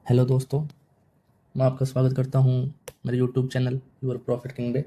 Hello दोस्तों, मैं आपका स्वागत करता हूं मेरे YouTube channel your profit king पे।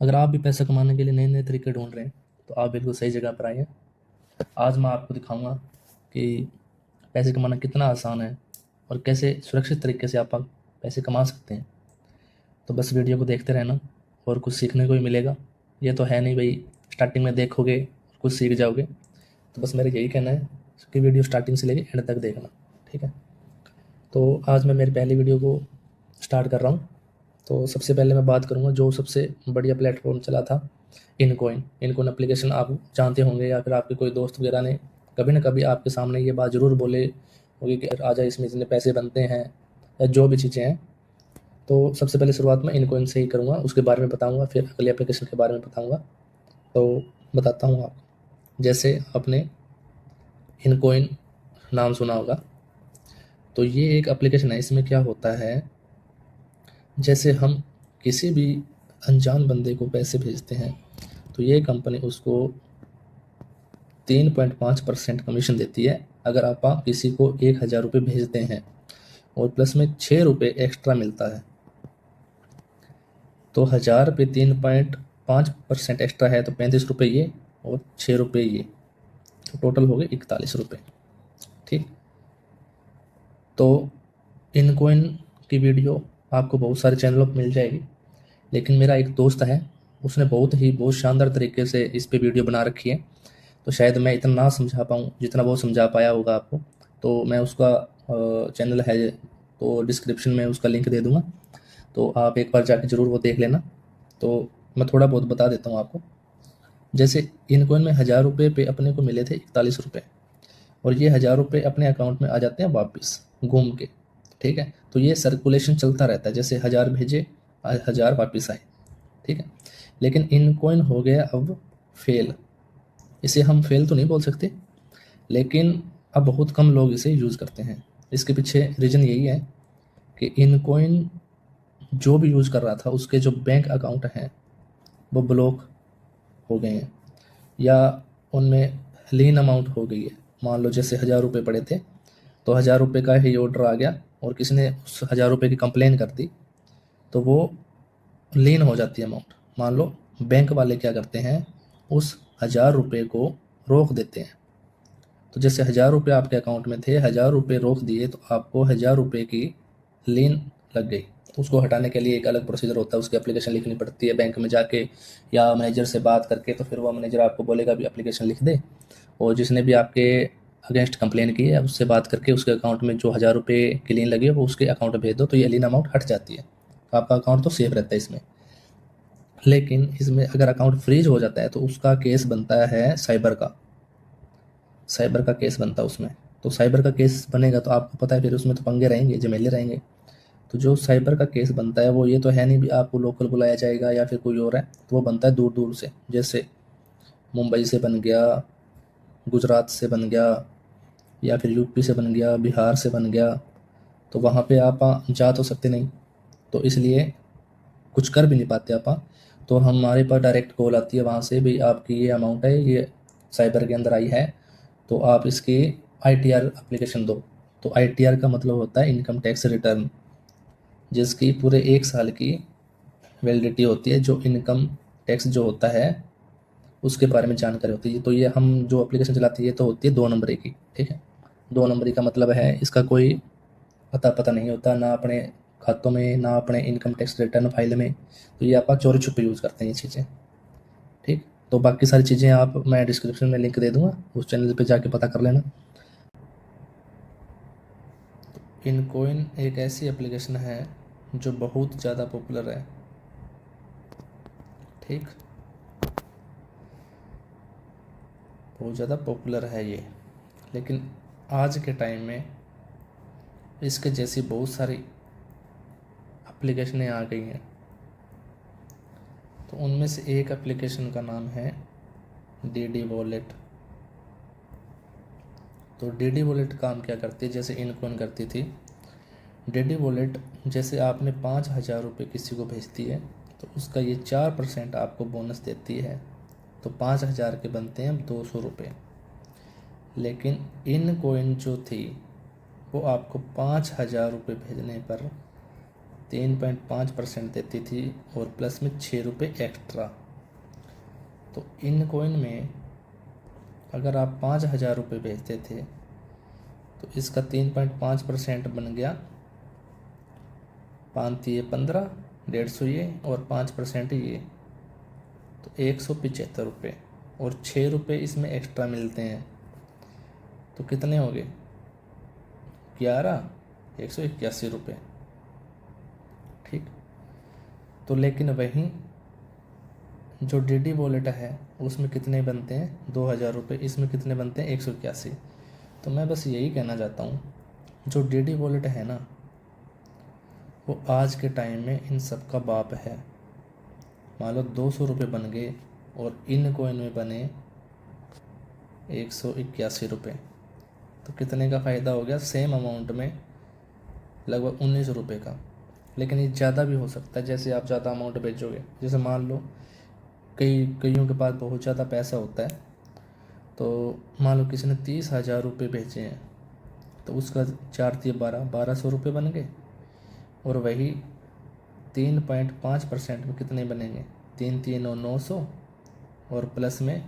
अगर आप भी पैसा कमाने के लिए नए नए तरीके ढूंढ रहे हैं तो आप बिल्कुल सही जगह पर आए हैं। आज मैं आपको दिखाऊंगा कि पैसे कमाना कितना आसान है और कैसे सुरक्षित तरीके से आप पैसे कमा सकते हैं। तो बस वीडियो को देखते रहना और कुछ सीखने को भी मिलेगा। ये तो है नहीं भाई स्टार्टिंग में देखोगे कुछ सीख जाओगे। तो बस मेरा यही कहना है कि वीडियो स्टार्टिंग से लेकर एंड तक देखना, ठीक है। तो आज मैं मेरी पहली वीडियो को स्टार्ट कर रहा हूँ। तो सबसे पहले मैं बात करूँगा जो सबसे बढ़िया प्लेटफॉर्म चला था, इनकॉइन। इनकॉइन एप्लीकेशन आप जानते होंगे या फिर आपके कोई दोस्त वगैरह ने कभी ना कभी आपके सामने ये बात ज़रूर बोले होगी कि आजा इसमें इतने पैसे बनते हैं या जो भी चीज़ें हैं। तो सबसे पहले शुरुआत मैं इनकॉइन से ही करूँगा, उसके बारे में बताऊँगा, फिर अगले एप्लीकेशन के बारे में बताऊँगा। तो बताता हूँ आपको। जैसे आपने इनकॉइन नाम सुना होगा, तो ये एक एप्लीकेशन है। इसमें क्या होता है, जैसे हम किसी भी अनजान बंदे को पैसे भेजते हैं तो ये कंपनी उसको 3.5% कमीशन देती है अगर आप किसी को 1,000 रुपये भेजते हैं, और प्लस में 6 रुपये एक्स्ट्रा मिलता है। तो 1,000 पे 3.5% एक्स्ट्रा है तो 35 रुपये ये और 6 रुपये ये, तो टोटल हो गए 41 रुपये। ठीक। तो इनकॉइन की वीडियो आपको बहुत सारे चैनलों पर मिल जाएगी, लेकिन मेरा एक दोस्त है, उसने बहुत शानदार तरीके से इस पे वीडियो बना रखी है। तो शायद मैं इतना ना समझा पाऊँ जितना वो समझा पाया होगा आपको। तो मैं उसका चैनल है तो डिस्क्रिप्शन में उसका लिंक दे दूँगा, तो आप एक बार जाके ज़रूर वो देख लेना। तो मैं थोड़ा बहुत बता देता हूँ आपको। जैसे इनकॉइन में 1,000 रुपये पे अपने को मिले थे 41 रुपये, और ये 1,000 रुपये अपने अकाउंट में आ जाते हैं वापस घूम के। ठीक है, तो ये सर्कुलेशन चलता रहता है, जैसे 1,000 भेजे 1,000 वापस आए। ठीक है, लेकिन इनकॉइन हो गया अब फेल। इसे हम फेल तो नहीं बोल सकते, लेकिन अब बहुत कम लोग इसे यूज़ करते हैं। इसके पीछे रीज़न यही है कि इनकॉइन जो भी यूज़ कर रहा था उसके जो बैंक अकाउंट हैं वो ब्लॉक हो गए हैं, या उनमें लीन अमाउंट हो गई है। मान लो जैसे 1,000 रुपये पड़े थे, तो 1,000 रुपये का ही ऑर्डर आ गया और किसी ने उस 1,000 रुपये की कंप्लेन कर दी, तो वो लीन हो जाती है अमाउंट। मान लो बैंक वाले क्या करते हैं, उस 1,000 रुपये को रोक देते हैं। तो जैसे 1,000 रुपये आपके अकाउंट में थे, 1,000 रुपये रोक दिए तो आपको 1,000 रुपये की लीन लग गई। तो उसको हटाने के लिए एक अलग प्रोसीजर होता है, उसकी एप्लीकेशन लिखनी पड़ती है बैंक में जाके या मैनेजर से बात करके। तो फिर वो मैनेजर आपको बोलेगा भी एप्लीकेशन लिख दे, और जिसने भी आपके अगेंस्ट कंप्लेन की है उससे बात करके उसके अकाउंट में जो 1,000 रुपये की लीन लगी है वो उसके अकाउंट में भेज दो, तो ये लीन अमाउंट हट जाती है। तो आपका अकाउंट तो सेफ रहता है इसमें। लेकिन इसमें अगर अकाउंट फ्रीज हो जाता है तो उसका केस बनता है साइबर का केस बनता है उसमें। तो साइबर का केस बनेगा तो आपको पता है फिर उसमें तो पंगे रहेंगे, झमेले रहेंगे। तो जो साइबर का केस बनता है वो ये तो है नहीं भी आपको लोकल बुलाया जाएगा या फिर कोई और है, तो वो बनता है दूर दूर से। जैसे मुंबई से बन गया, गुजरात से बन गया, या फिर यूपी से बन गया, बिहार से बन गया। तो वहाँ पे आप जा तो सकते नहीं, तो इसलिए कुछ कर भी नहीं पाते आप। तो हमारे पास डायरेक्ट कॉल आती है वहाँ से, भाई आपकी ये अमाउंट है, ये साइबर के अंदर आई है, तो आप इसकी ITR एप्लीकेशन दो। तो ITR का मतलब होता है इनकम टैक्स रिटर्न, जिसकी पूरे 1 साल की वैलिडिटी होती है। जो इनकम टैक्स जो होता है उसके बारे में जानकारी होती है। तो ये हम जो एप्लीकेशन चलाती है तो होती है 2 नंबरी की। ठीक है, 2 नंबरी का मतलब है इसका कोई पता नहीं होता ना अपने खातों में ना अपने इनकम टैक्स रिटर्न फाइल में। तो ये आप चोरी छुपे यूज़ करते हैं ये चीज़ें। ठीक, तो बाकी सारी चीज़ें आप मैं डिस्क्रिप्शन में लिंक दे दूँगा, उस चैनल पे जाके पता कर लेना। इनकॉइन एक ऐसी एप्लीकेशन है जो बहुत ज़्यादा पॉपुलर है। ठीक, बहुत ज़्यादा पॉपुलर है ये, लेकिन आज के टाइम में इसके जैसी बहुत सारी एप्लीकेशनें आ गई हैं। तो उनमें से एक एप्लीकेशन का नाम है DD वॉलेट। तो DD वॉलेट काम क्या करती है, जैसे इनकॉइन करती थी। DD वॉलेट जैसे आपने 5,000 रुपये किसी को भेजती है तो उसका ये 4% आपको बोनस देती है। तो 5,000 के बनते हैं 200 रुपये। लेकिन इनकॉइन जो थी वो आपको 5,000 रुपये भेजने पर 3.5% देती थी और प्लस में 6 रुपये एक्स्ट्रा। तो इन कॉइन में अगर आप 5,000 रुपये भेजते थे तो इसका 3.5% बन गया 5 ये 15, 150 ये और 5% ये, तो 175 रुपये और 6 रुपये इसमें एक्स्ट्रा मिलते हैं। तो कितने हो गए? 181 रुपये। ठीक। तो लेकिन वहीं जो डीडी वॉलेट है उसमें कितने बनते हैं? 2,000 रुपये। इसमें कितने बनते हैं? 181। तो मैं बस यही कहना चाहता हूँ, जो डीडी वॉलेट है ना, वो आज के टाइम में इन सब का बाप है। मान लो 200 रुपये बन गए और इन कॉइन में बने 181 रुपये, तो कितने का फ़ायदा हो गया? सेम अमाउंट में लगभग 19 रुपये का। लेकिन ये ज़्यादा भी हो सकता है, जैसे आप ज़्यादा अमाउंट भेजोगे। जैसे मान लो कईयों के पास बहुत ज़्यादा पैसा होता है, तो मान लो किसी ने 30,000 रुपये भेजे हैं, तो उसका 4×3 = 1,200 रुपये बन गए। और वही 3.5% में कितने बनेंगे? 3×3 = 900 और प्लस में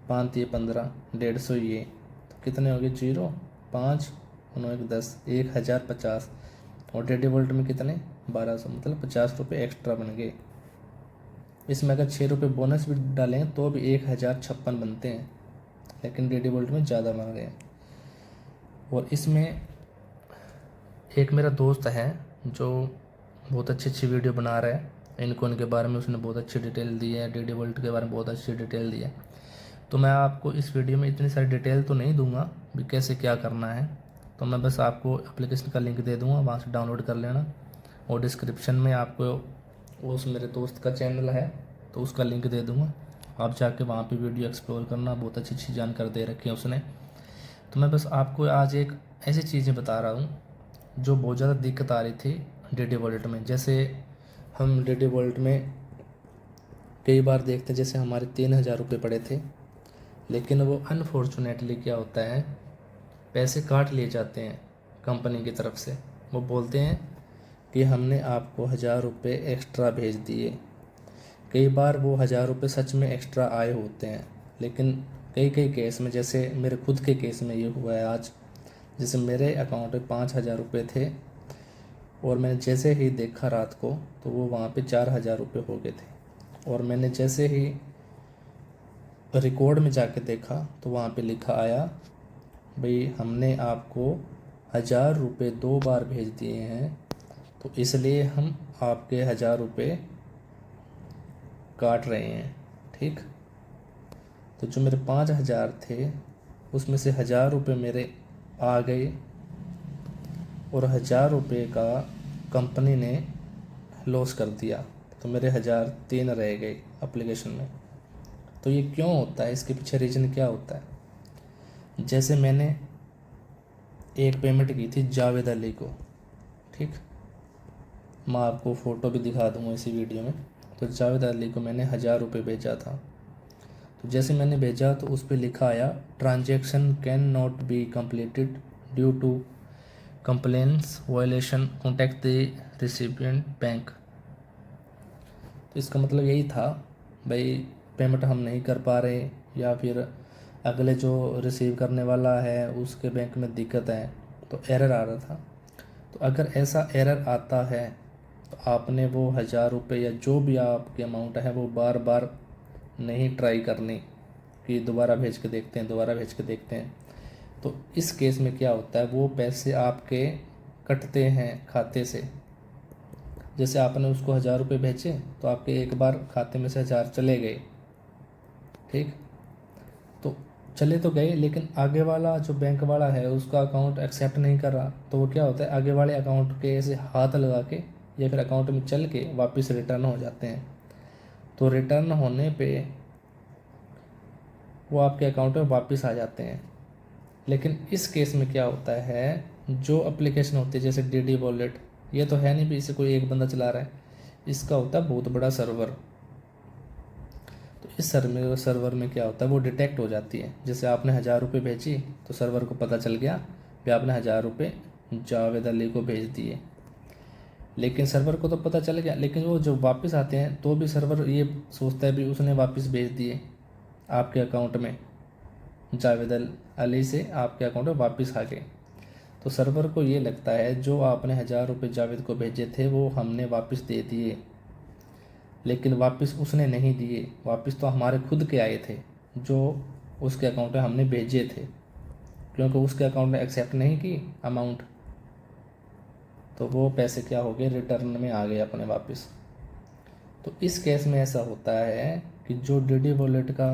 5×3 = 15, 150 ये, तो कितने हो गए? 0, 5, 9 × 10, 1,050। और डीडी वॉलेट में कितने? 1,200, मतलब 50 रुपये एक्स्ट्रा बन गए। इसमें अगर 6 रुपये बोनस भी डालें तो भी 1,056 बनते हैं, लेकिन डीडी वॉलेट में ज़्यादा बन गए। और इसमें एक मेरा दोस्त है जो बहुत अच्छी अच्छी वीडियो बना रहा है, इनकॉइन के बारे में उसने बहुत अच्छी डिटेल दी है, डीडी वॉलेट के बारे में बहुत अच्छी डिटेल दी है। तो मैं आपको इस वीडियो में इतनी सारी डिटेल तो नहीं दूंगा भी कैसे क्या करना है, तो मैं बस आपको एप्लीकेशन का लिंक दे दूंगा, वहाँ से डाउनलोड कर लेना। और डिस्क्रिप्शन में आपको उस मेरे दोस्त का चैनल है तो उसका लिंक दे दूंगा, आप जाके वहाँ पे वीडियो एक्सप्लोर करना, बहुत अच्छी अच्छी जानकारी दे रखी है उसने। तो मैं बस आपको आज एक ऐसी चीज़ें बता रहा हूँ जो बहुत ज़्यादा दिक्कत आ रही थी डीडी वॉलेट में। जैसे हम डीडी वॉलेट में कई बार देखते हैं, जैसे हमारे 3,000 रुपये पड़े थे, लेकिन वो अनफॉर्चुनेटली क्या होता है, पैसे काट लिए जाते हैं कंपनी की तरफ से। वो बोलते हैं कि हमने आपको 1,000 रुपये एक्स्ट्रा भेज दिए। कई बार वो 1,000 रुपये सच में एक्स्ट्रा आए होते हैं, लेकिन कई केस में, जैसे मेरे खुद के केस में ये हुआ है आज। जैसे मेरे अकाउंट में 5,000 रुपये थे और मैंने जैसे ही देखा रात को तो वो वहाँ पे 4,000 रुपये हो गए थे। और मैंने जैसे ही रिकॉर्ड में जाके देखा तो वहाँ पे लिखा आया, भाई हमने आपको 1,000 रुपये 2 बार भेज दिए हैं, तो इसलिए हम आपके 1,000 रुपये काट रहे हैं। ठीक। तो जो मेरे 5,000 थे उसमें से 1,000 रुपये मेरे आ गए और 1,000 रुपये का कंपनी ने लॉस कर दिया, तो मेरे 1,003 रह गए एप्लीकेशन में। तो ये क्यों होता है? इसके पीछे रीज़न क्या होता है? जैसे मैंने एक पेमेंट की थी जावेद अली को, ठीक, मैं आपको फ़ोटो भी दिखा दूँगा इसी वीडियो में। तो जावेद अली को मैंने 1,000 रुपये भेजा था। तो जैसे मैंने भेजा तो उस पर लिखा आया, transaction can not be completed due to complaints violation, contact the recipient bank. तो इसका मतलब यही था, भाई पेमेंट हम नहीं कर पा रहे, या फिर अगले जो रिसीव करने वाला है उसके बैंक में दिक्कत है, तो एरर आ रहा था। तो अगर ऐसा एरर आता है तो आपने वो 1,000 रुपये या जो भी आपकी अमाउंट है वो बार बार नहीं ट्राई करनी कि दोबारा भेज के देखते हैं, दोबारा भेज के देखते हैं। तो इस केस में क्या होता है, वो पैसे आपके कटते हैं खाते से। जैसे आपने उसको 1,000 रुपये भेजे तो आपके एक बार खाते में से 1,000 चले गए, ठीक, तो चले तो गए, लेकिन आगे वाला जो बैंक वाला है उसका अकाउंट एक्सेप्ट नहीं कर रहा। तो वो क्या होता है, आगे वाले अकाउंट के ऐसे हाथ लगा के या फिर अकाउंट में चल के वापस रिटर्न हो जाते हैं। तो रिटर्न होने पे वो आपके अकाउंट में वापस आ जाते हैं। लेकिन इस केस में क्या होता है, जो एप्लीकेशन होती है जैसे डीडी वॉलेट, ये तो है नहीं भी इसे कोई एक बंदा चला रहा है, इसका होता है बहुत बड़ा सर्वर। तो इस सर्वर में क्या होता है, वो डिटेक्ट हो जाती है। जैसे आपने 1,000 रुपये भेजी तो सर्वर को पता चल गया कि आपने 1,000 रुपये जावेद अली को भेज दिए, लेकिन सर्वर को तो पता चल गया, लेकिन वो जब वापस आते हैं तो भी सर्वर ये सोचता है भी उसने वापस भेज दिए आपके अकाउंट में, जावेद अली से आपके अकाउंट में वापस आ गए। तो सर्वर को ये लगता है जो आपने 1000 रुपये जावेद को भेजे थे वो हमने वापस दे दिए, लेकिन वापस उसने नहीं दिए, वापस तो हमारे खुद के आए थे जो उसके अकाउंट में हमने भेजे थे, क्योंकि उसके अकाउंट ने एक्सेप्ट नहीं की अमाउंट, तो वो पैसे क्या हो गए, रिटर्न में आ गए अपने वापस। तो इस केस में ऐसा होता है कि जो डीडी वॉलेट का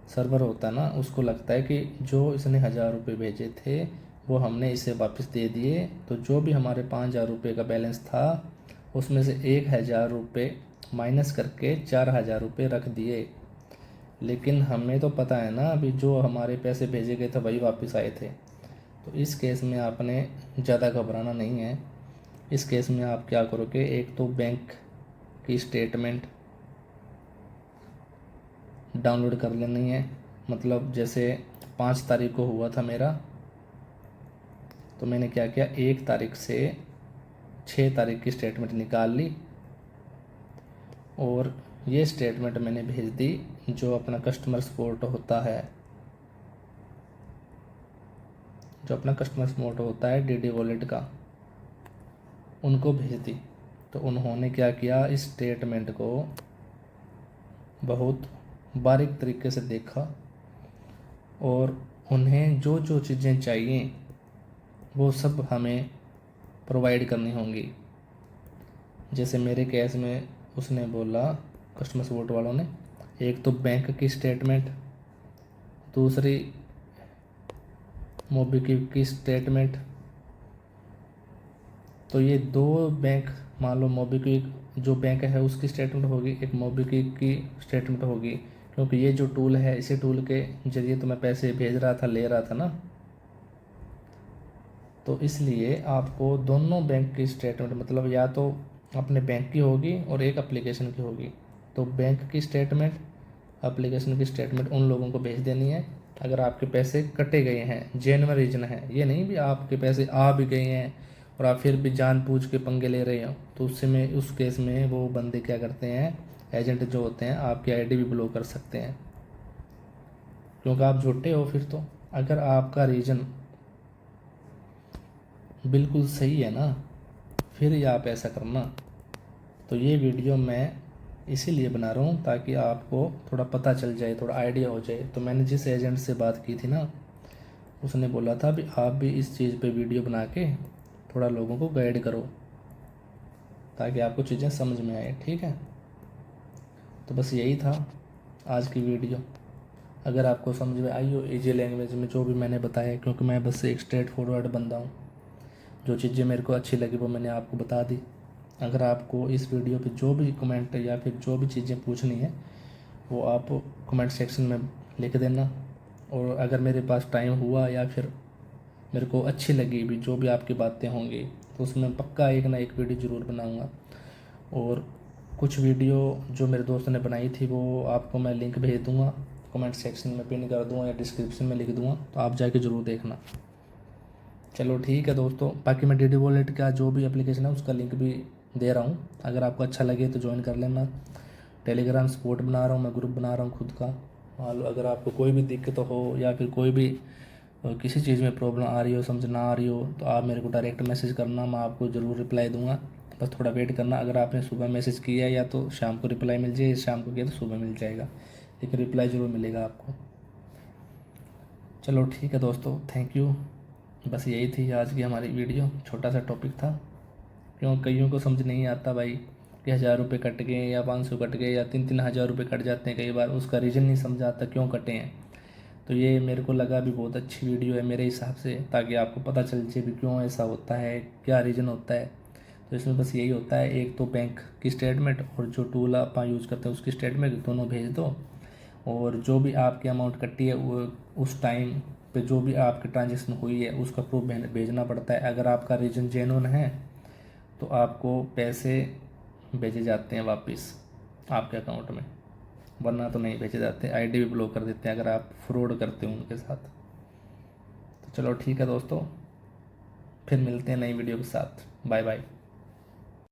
सर्वर होता है ना, उसको लगता है कि जो इसने 1000 रुपये भेजे थे वो हमने इसे वापस दे दिए, तो जो भी हमारे 5000 रुपये का बैलेंस था उसमें से 1000 रुपये माइनस करके 4000 रुपये रख दिए। लेकिन हमें तो पता है ना अभी जो हमारे पैसे भेजे गए थे वही वापस आए थे। तो इस केस में आपने ज़्यादा घबराना नहीं है। इस केस में आप क्या करोगे, एक तो बैंक की स्टेटमेंट डाउनलोड कर लेनी है, मतलब जैसे 5 तारीख को हुआ था मेरा, तो मैंने क्या किया, 1 तारीख से 6 तारीख की स्टेटमेंट निकाल ली और ये स्टेटमेंट मैंने भेज दी जो अपना कस्टमर सपोर्ट होता है, जो अपना कस्टमर सपोर्ट होता है डीडी वॉलेट का, उनको भेज दी। तो उन्होंने क्या किया, इस स्टेटमेंट को बहुत बारीक तरीके से देखा और उन्हें जो जो चीज़ें चाहिए वो सब हमें प्रोवाइड करनी होंगी। जैसे मेरे केस में उसने बोला, कस्टमर सपोर्ट वालों ने, एक तो बैंक की स्टेटमेंट, दूसरी मोबीक्विक की स्टेटमेंट। तो ये 2 बैंक, मान लो मोबीक्विक जो बैंक है उसकी स्टेटमेंट होगी, एक मोबीक्विक की स्टेटमेंट होगी, क्योंकि ये जो टूल है इसी टूल के जरिए तो मैं पैसे भेज रहा था, ले रहा था ना, तो इसलिए आपको दोनों बैंक की स्टेटमेंट, मतलब या तो अपने बैंक की होगी और एक एप्लीकेशन की होगी, तो बैंक की स्टेटमेंट, एप्लीकेशन की स्टेटमेंट उन लोगों को भेज देनी है अगर आपके पैसे कटे गए हैं, जेन्युइन रीजन है, ये नहीं भी आपके पैसे आ भी गए हैं और आप फिर भी जानबूझ के पंगे ले रहे हो, तो उससे में उस केस में वो बंदे क्या करते हैं, एजेंट जो होते हैं आपकी आईडी भी ब्लॉक कर सकते हैं, क्योंकि आप झूठे हो फिर तो। अगर आपका रीजन बिल्कुल सही है ना, फिर ही आप ऐसा करना। तो ये वीडियो मैं इसीलिए बना रहा हूँ ताकि आपको थोड़ा पता चल जाए, थोड़ा आइडिया हो जाए। तो मैंने जिस एजेंट से बात की थी ना, उसने बोला था भी आप भी इस चीज़ पे वीडियो बना के थोड़ा लोगों को गाइड करो ताकि आपको चीज़ें समझ में आए, ठीक है। तो बस यही था आज की वीडियो। अगर आपको समझ में आई हो ईजी लैंग्वेज में जो भी मैंने बताया, क्योंकि मैं बस एक स्ट्रेट फॉरवर्ड बंदा हूँ, जो चीज़ें मेरे को अच्छी लगी वो मैंने आपको बता दी। अगर आपको इस वीडियो पे जो भी कमेंट या फिर जो भी चीज़ें पूछनी है वो आप कमेंट सेक्शन में लिख देना, और अगर मेरे पास टाइम हुआ या फिर मेरे को अच्छी लगी भी जो भी आपकी बातें होंगी तो उसमें पक्का एक ना एक वीडियो ज़रूर बनाऊँगा। और कुछ वीडियो जो मेरे दोस्त ने बनाई थी वो आपको मैं लिंक भेज दूँगा, कमेंट सेक्शन में पिन कर दूँगा या डिस्क्रिप्शन में लिख दूँगा, तो आप जाके ज़रूर देखना। चलो ठीक है दोस्तों, बाकी मैं डीडी वॉलेट का जो भी एप्लीकेशन है उसका लिंक भी दे रहा हूँ, अगर आपको अच्छा लगे तो ज्वाइन कर लेना। टेलीग्राम सपोर्ट बना रहा हूँ, मैं ग्रुप बना रहा हूँ खुद का। मान लो अगर आपको कोई भी दिक्कत हो या फिर कोई भी किसी चीज़ में प्रॉब्लम आ रही हो, समझ ना आ रही हो, तो आप मेरे को डायरेक्ट मैसेज करना, मैं आपको ज़रूर रिप्लाई दूंगा। बस थोड़ा वेट करना, अगर आपने सुबह मैसेज किया या तो शाम को रिप्लाई मिल जाए, शाम को किया तो सुबह मिल जाएगा, लेकिन रिप्लाई ज़रूर मिलेगा आपको। चलो ठीक है दोस्तों, थैंक यू। बस यही थी आज की हमारी वीडियो, छोटा सा टॉपिक था। क्यों कईयों को समझ नहीं आता भाई कि 1000 रुपये कट गए या 500 कट गए या 3-3 हज़ार रुपये कट जाते हैं कई बार, उसका रीज़न नहीं समझ आता क्यों कटे हैं। तो ये मेरे को लगा भी बहुत अच्छी वीडियो है मेरे हिसाब से, ताकि आपको पता चल जाए भी क्यों ऐसा होता है, क्या रीज़न होता है। तो इसमें बस यही होता है, एक तो बैंक की स्टेटमेंट और जो टूल आप यूज़ करते हैं उसकी स्टेटमेंट दोनों भेज दो, और जो भी आपकी अमाउंट कटी है वो उस टाइम पे जो भी आपकी ट्रांजेक्शन हुई है उसका प्रूफ भेजना पड़ता है। अगर आपका रीजन जेन्युइन है तो आपको पैसे भेजे जाते हैं वापस आपके अकाउंट में, वरना तो नहीं भेजे जाते, आईडी भी ब्लॉक कर देते हैं अगर आप फ्रॉड करते हो उनके साथ। तो चलो ठीक है दोस्तों, फिर मिलते हैं नई वीडियो के साथ। Bye bye.